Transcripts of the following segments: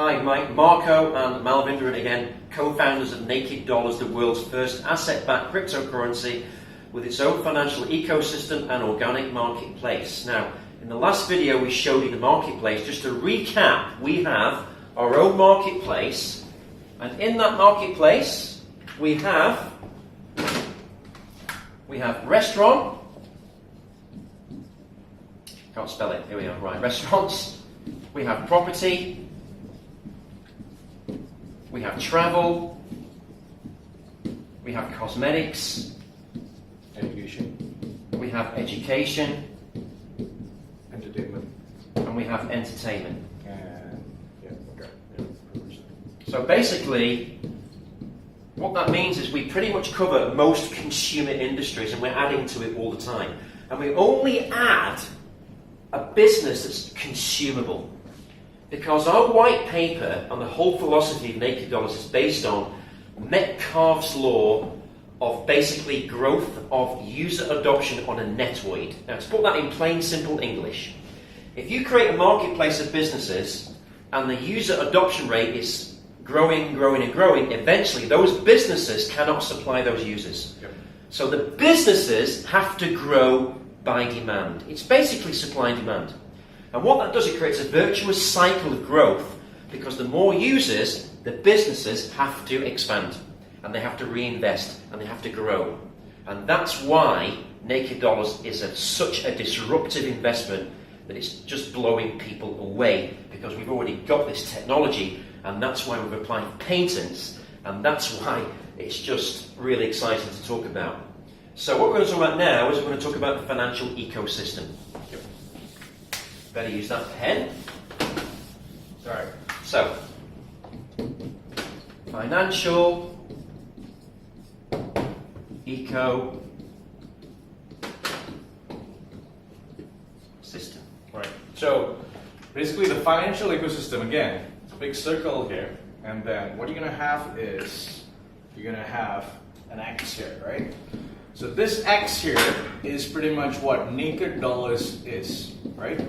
Hi, Marco and Malvinder again, co-founders of Naked Dollars, the world's first asset-backed cryptocurrency with its own financial ecosystem and organic marketplace. Now, in the last video we showed you the marketplace. Just to recap, we have our own marketplace, and in that marketplace we have restaurant, can't spell it, here we are, right, restaurants, we have property, we have travel, we have cosmetics, education, we have education, entertainment, and we have entertainment. and So basically, what that means is we pretty much cover most consumer industries, and we're adding to it all the time. And we only add a business that's consumable. Because our white paper and the whole philosophy of Naked Dollars is based on Metcalfe's law of basically growth of user adoption on a netoid. Now, to put that in plain, simple English, if you create a marketplace of businesses and the user adoption rate is growing, eventually those businesses cannot supply those users. Yep. So the businesses have to grow by demand. It's basically supply and demand. And what that does, it creates a virtuous cycle of growth, because the more users, the businesses have to expand, and they have to reinvest, and they have to grow. And that's why Naked Dollars is such a disruptive investment that it's just blowing people away, because we've already got this technology, and that's why we've applied patents, and that's why it's just really exciting to talk about. So what we're going to talk about now is we're going to talk about the financial ecosystem. Better use that pen. Sorry. So, financial ecosystem. Right. So basically the financial ecosystem, again, it's a big circle here, and then what you're going to have is you're going to have an X here, right? So this X here is pretty much what Naked Dollars is, right?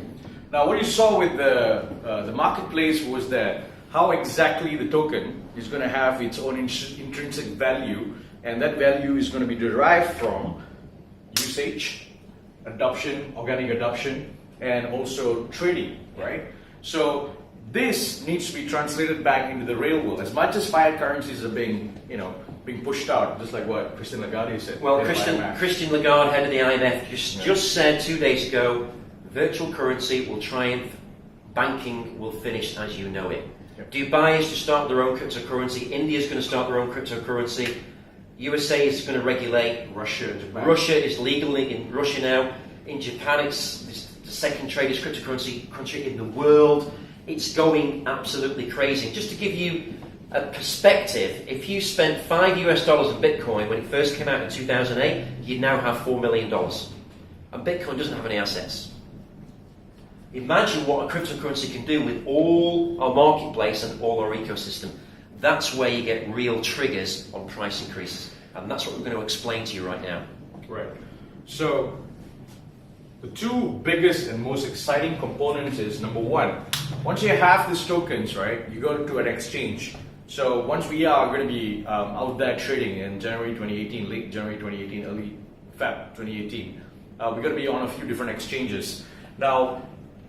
Now what you saw with the marketplace was that how exactly the token is going to have its own intrinsic value, and that value is going to be derived from usage, adoption, organic adoption, and also trading, right? So this needs to be translated back into the real world. As much as fiat currencies are being pushed out, just like what Christine Lagarde said. Well, Christine Lagarde, head of the IMF, just said 2 days ago, virtual currency will triumph, banking will finish as you know it. Yep. Dubai is to start their own cryptocurrency, India is going to start their own cryptocurrency, USA is going to regulate, Russia is legal in Russia now, in Japan it's the second tradest cryptocurrency country in the world. It's going absolutely crazy. Just to give you a perspective, if you spent $5 in Bitcoin when it first came out in 2008, you'd now have $4 million. And Bitcoin doesn't have any assets. Imagine what a cryptocurrency can do with all our marketplace and all our ecosystem. That's where you get real triggers on price increases. And that's what we're going to explain to you right now. Right. So the two biggest and most exciting components is, number one, once you have these tokens, right, you go to an exchange. So once we are going to be out there trading in January 2018, late January 2018, early Feb 2018, we're going to be on a few different exchanges. Now,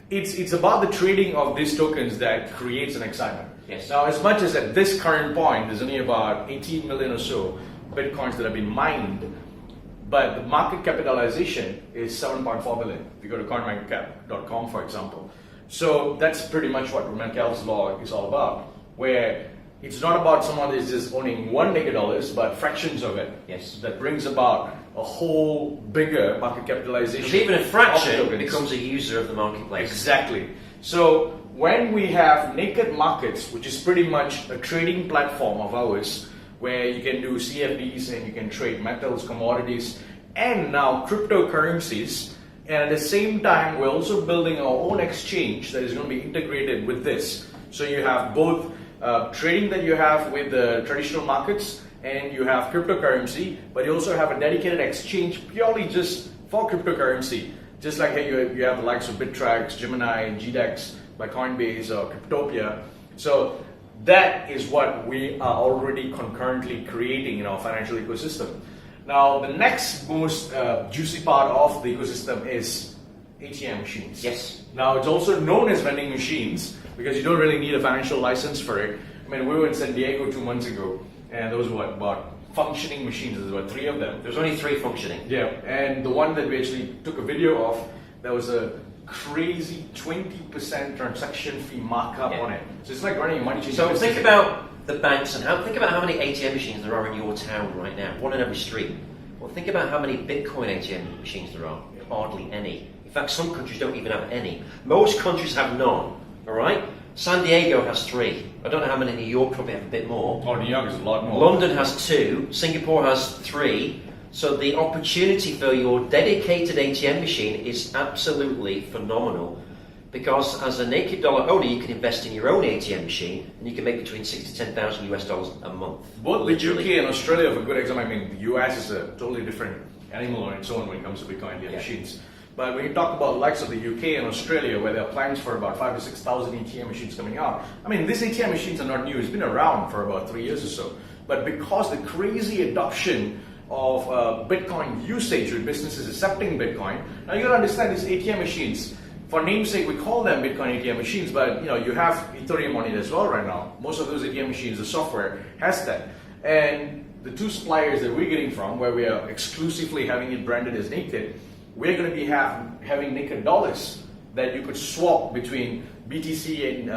it's about the trading of these tokens that creates an excitement. Yes. Now, as much as at this current point, there's only about 18 million or so Bitcoins that have been mined, but the market capitalization is 7.4 billion. If you go to coinmarketcap.com, for example. So that's pretty much what Metcalfe's law is all about, where it's not about someone that's just owning one Naked Dollars, but fractions of it. Yes. That brings about a whole bigger market capitalization. Because even a fraction becomes a user of the marketplace. Exactly. So when we have Naked Markets, which is pretty much a trading platform of ours, where you can do CFDs and you can trade metals, commodities, and now cryptocurrencies, and at the same time we're also building our own exchange that is going to be integrated with this. So you have both trading that you have with the traditional markets, and you have cryptocurrency, but you also have a dedicated exchange purely just for cryptocurrency. Just like you have the likes of Bittrex, Gemini, GDEX, by Coinbase or Cryptopia. So that is what we are already concurrently creating in our financial ecosystem. Now, the next most juicy part of the ecosystem is ATM machines. Yes. Now, it's also known as vending machines because you don't really need a financial license for it. I mean, we were in San Diego 2 months ago, and there was about functioning machines. There's about 3 of them. There's only 3 functioning. Yeah, and the one that we actually took a video of, there was a crazy 20% transaction fee markup on it. So it's like running a money changing So business. think about the banks and think about how many ATM machines there are in your town right now. 1 in every street. Well, think about how many Bitcoin ATM machines there are. Hardly any. In fact, some countries don't even have any. Most countries have none. All right. San Diego has 3. I don't know how many New York probably have a bit more. Oh, New York is a lot more. London has 2. Singapore has 3. So the opportunity for your dedicated ATM machine is absolutely phenomenal, because as a naked dollar owner, you can invest in your own ATM machine and you can make between $6,000 to $10,000 a month. Both the UK and Australia have a good example. I mean, the US is a totally different animal on its own when it comes to Bitcoin ATM machines. But when you talk about the likes of the UK and Australia, where there are plans for about 5,000 to 6,000 ATM machines coming out, I mean, these ATM machines are not new. It's been around for about 3 years or so. But because the crazy adoption of Bitcoin usage with businesses accepting Bitcoin, now you got to understand these ATM machines. For namesake, we call them Bitcoin ATM machines, but you have Ethereum on it as well right now. Most of those ATM machines, the software has that. And the 2 suppliers that we're getting from, where we are exclusively having it branded as Naked, we're going to be having Naked dollars that you could swap between BTC and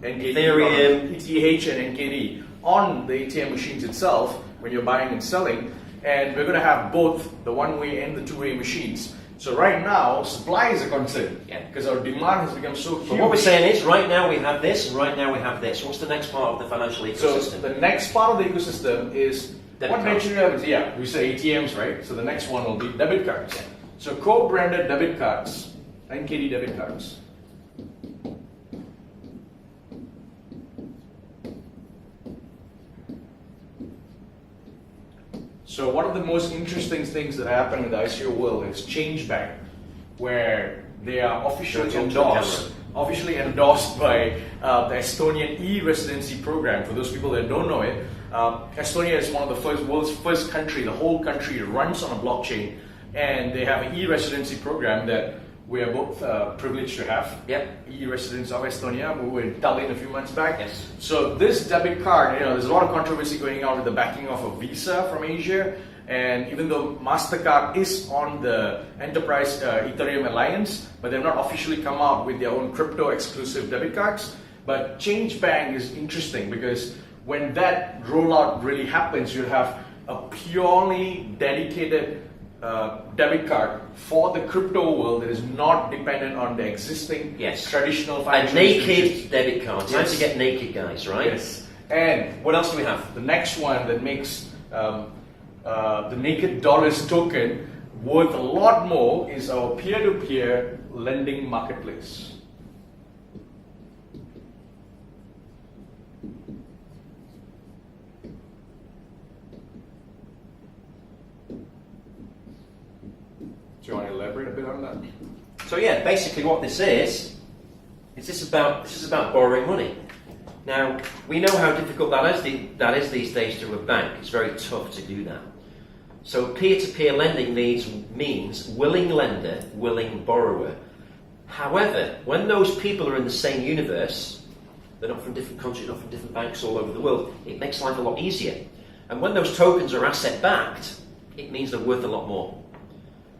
NKD, Ethereum, ETH and NKD on the ATM machines itself when you're buying and selling. And we're going to have both the one-way and the two-way machines. So right now, supply is a concern, because our demand has become so huge. But what we're saying is, right now we have this, and right now we have this. What's the next part of the financial ecosystem? So the next part of the ecosystem is Debit what cards. naturally happens. Yeah, we say ATMs, right? So the next one will be debit cards. So co-branded debit cards, NKD debit cards. So one of the most interesting things that happen in the ICO world is Change Bank, where they are officially endorsed by the Estonian e-residency program. For those people that don't know it, Estonia is one of the world's first country, the whole country runs on a blockchain, and they have an e-residency program that we are both privileged to have. Yep. E-residents of Estonia. We were in Tallinn a few months back. Yes. So this debit card, there's a lot of controversy going on with the backing of a Visa from Asia. And even though MasterCard is on the Enterprise Ethereum Alliance, but they've not officially come out with their own crypto exclusive debit cards. But Change Bank is interesting because when that rollout really happens, you'll have a purely dedicated debit card for the crypto world that is not dependent on the existing traditional financial A naked institutions. debit card. Time to get naked, guys, right? Yes. And what else do we have? The next one that makes the Naked Dollars token worth a lot more is our peer-to-peer lending marketplace. Do you want to elaborate a bit on that? So yeah, basically what this is about borrowing money. Now, we know how difficult that is these days to a bank. It's very tough to do that. So peer-to-peer lending means willing lender, willing borrower. However, when those people are in the same universe, they're not from different countries, not from different banks all over the world, it makes life a lot easier. And when those tokens are asset-backed, it means they're worth a lot more.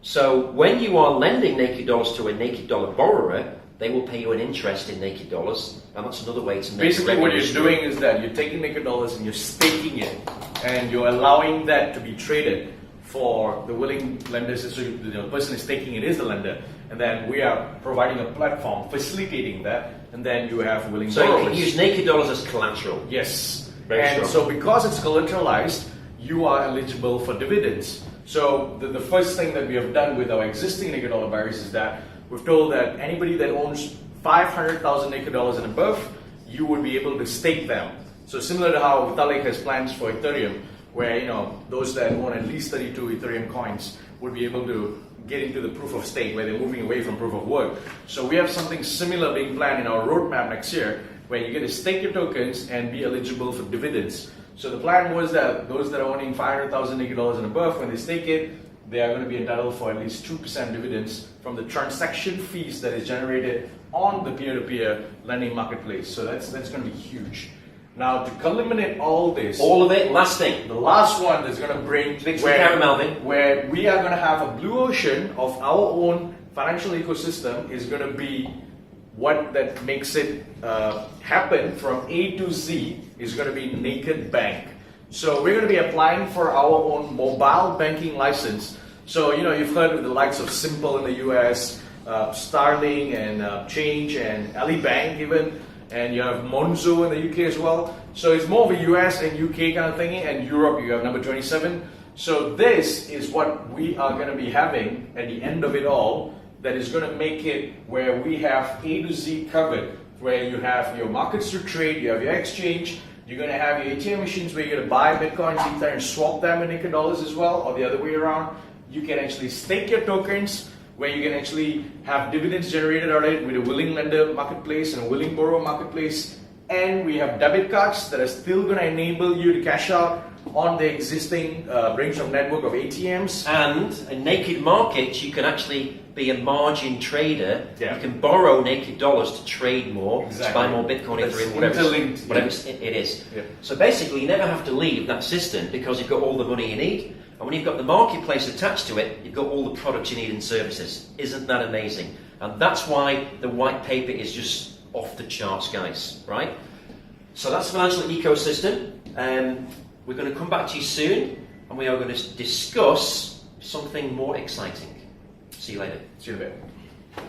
So when you are lending naked dollars to a naked dollar borrower, they will pay you an interest in naked dollars, and that's another way to make basically what you're doing is that you're taking naked dollars and you're staking it, and you're allowing that to be traded for the willing lenders. So the person is staking it is the lender, and then we are providing a platform facilitating that, and then you have willing so borrowers. You can use naked dollars as collateral. Yes, Very and strong. so because it's collateralized, you are eligible for dividends. So the first thing that we have done with our existing naked dollar buyers is that we've told that anybody that owns 500,000 naked dollars and above, you would be able to stake them. So similar to how Vitalik has plans for Ethereum, where those that own at least 32 Ethereum coins would be able to get into the proof of stake, where they're moving away from proof of work. So we have something similar being planned in our roadmap next year, where you get to stake your tokens and be eligible for dividends. So the plan was that those that are owning 500,000 naked dollars and above, when they stake it, they are going to be entitled for at least 2% dividends from the transaction fees that is generated on the peer-to-peer lending marketplace. So that's going to be huge. Now, to culminate all this, all of it, last thing, the last one that's going to bring where we are going to have a blue ocean of our own financial ecosystem is going to be what that makes it happen from A to Z is going to be Naked Bank. So we're going to be applying for our own mobile banking license. So you've heard of the likes of Simple in the US, Starling and Change and Ali Bank even, and you have Monzo in the UK as well. So it's more of a US and UK kind of thingy, and Europe you have number 27. So this is what we are going to be having at the end of it all, that is going to make it where we have A to Z covered, where you have your markets to trade, you have your exchange, you're going to have your ATM machines where you're going to buy Bitcoins, Ether, and swap them in naked dollars as well, or the other way around. You can actually stake your tokens, where you can actually have dividends generated out of it with a willing lender marketplace and a willing borrower marketplace. And we have debit cards that are still going to enable you to cash out on the existing Brainstorm network of ATMs. And in naked markets, you can actually be a margin trader. Yeah. You can borrow naked dollars to trade more, to buy more Bitcoin, Ethereum, whatever it is. Yeah. So basically, you never have to leave that system because you've got all the money you need. And when you've got the marketplace attached to it, you've got all the products you need and services. Isn't that amazing? And that's why the white paper is just off the charts, guys, right? So that's financial ecosystem. We're going to come back to you soon, and we are going to discuss something more exciting. See you later. See you in a bit.